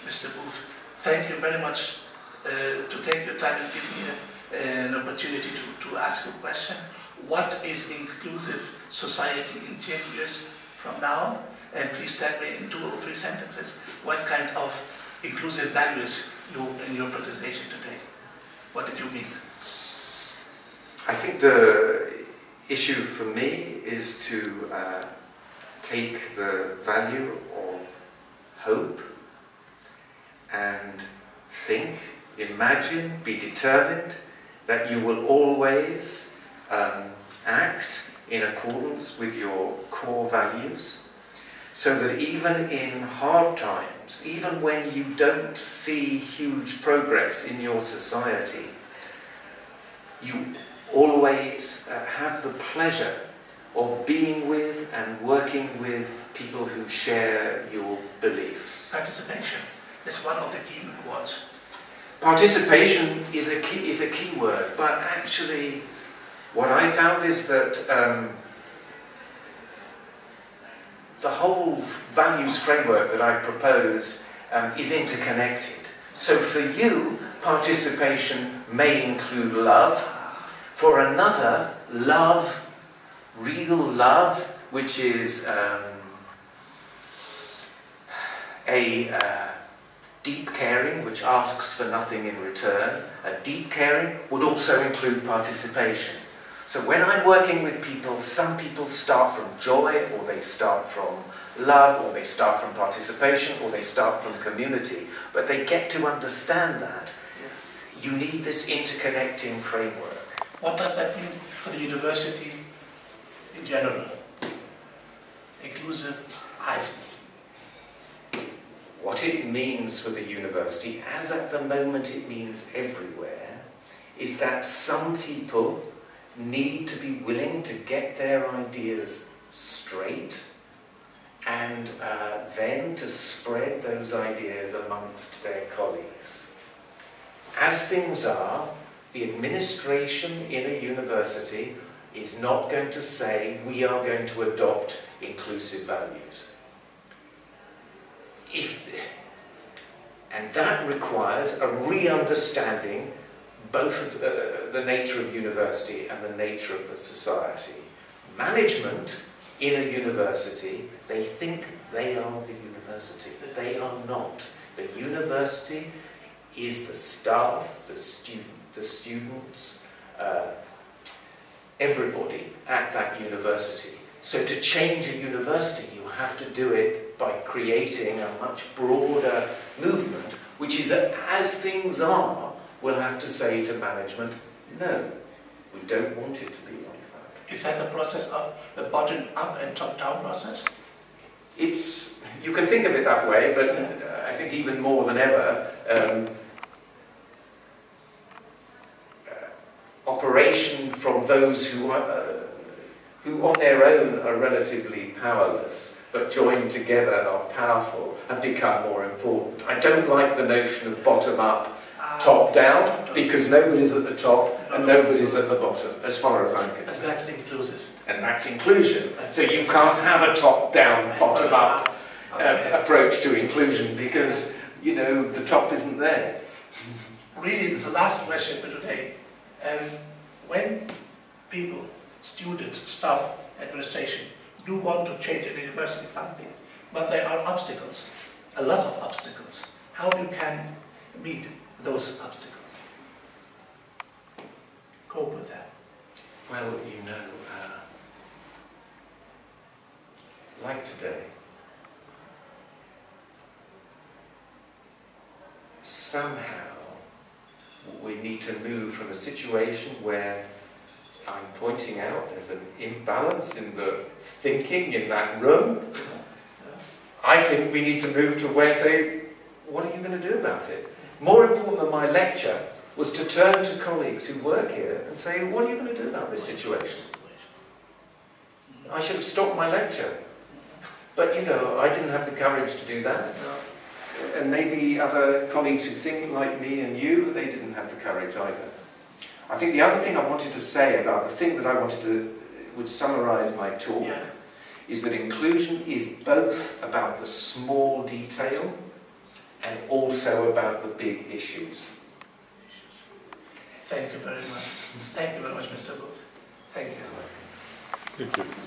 Mr. Booth, thank you very much to take your time and give me an opportunity to ask a question. What is inclusive society in 10 years from now? And please tell me in 2 or 3 sentences what kind of inclusive values in your presentation today. What did you mean? I think the issue for me is to take the value of hope and think, imagine, be determined that you will always act in accordance with your core values, so that even in hard times, even when you don't see huge progress in your society, you always have the pleasure of being with and working with people who share your beliefs. Participation is one of the key words. Participation is a key word, but actually what I found is that the whole values framework that I proposed is interconnected. So for you, participation may include love. For another, love, real love, which is a deep caring, which asks for nothing in return. A deep caring would also include participation. So when I'm working with people, some people start from joy, or they start from love, or they start from participation, or they start from community. But they get to understand that. You need this interconnecting framework. What does that mean for the university in general? Inclusive high school. What it means for the university, as at the moment it means everywhere, is that some people need to be willing to get their ideas straight and then to spread those ideas amongst their colleagues. As things are, the administration in a university is not going to say, we are going to adopt inclusive values. And that requires a re-understanding both of the nature of university and the nature of the society. Management in a university, they think they are the university. They are not. The university is the staff, the students, everybody at that university. So to change a university, you have to do it by creating a much broader movement, which is that as things are, we'll have to say to management, no, we don't want it to be like that. Is that the process of the bottom-up and top-down process? You can think of it that way, but I think even more than ever, operation from those who on their own are relatively powerless, but joined together are powerful, have become more important. I don't like the notion of bottom-up, top-down, because nobody's at the top and nobody's at the bottom, as far as I'm concerned. And that's inclusive. And that's inclusion. So you can't have a top-down, bottom-up approach to inclusion, because, you know, the top isn't there. Really, the last question for today. When people, students, staff, administration do want to change a university funding, but there are obstacles, a lot of obstacles. How you can meet those obstacles? Cope with that? Well, you know, like today, somehow we need to move from a situation where I'm pointing out there's an imbalance in the thinking in that room. I think we need to move to where, say, what are you going to do about it? More important than my lecture was to turn to colleagues who work here and say, what are you going to do about this situation? I should have stopped my lecture. But, you know, I didn't have the courage to do that. And maybe other colleagues who think like me and you, they didn't have the courage either. I think the other thing I wanted to say about the thing that I wanted to, would summarize my talk, is that inclusion is both about the small detail and also about the big issues. Thank you very much. Thank you very much, Mr. Booth. Thank you. Thank you.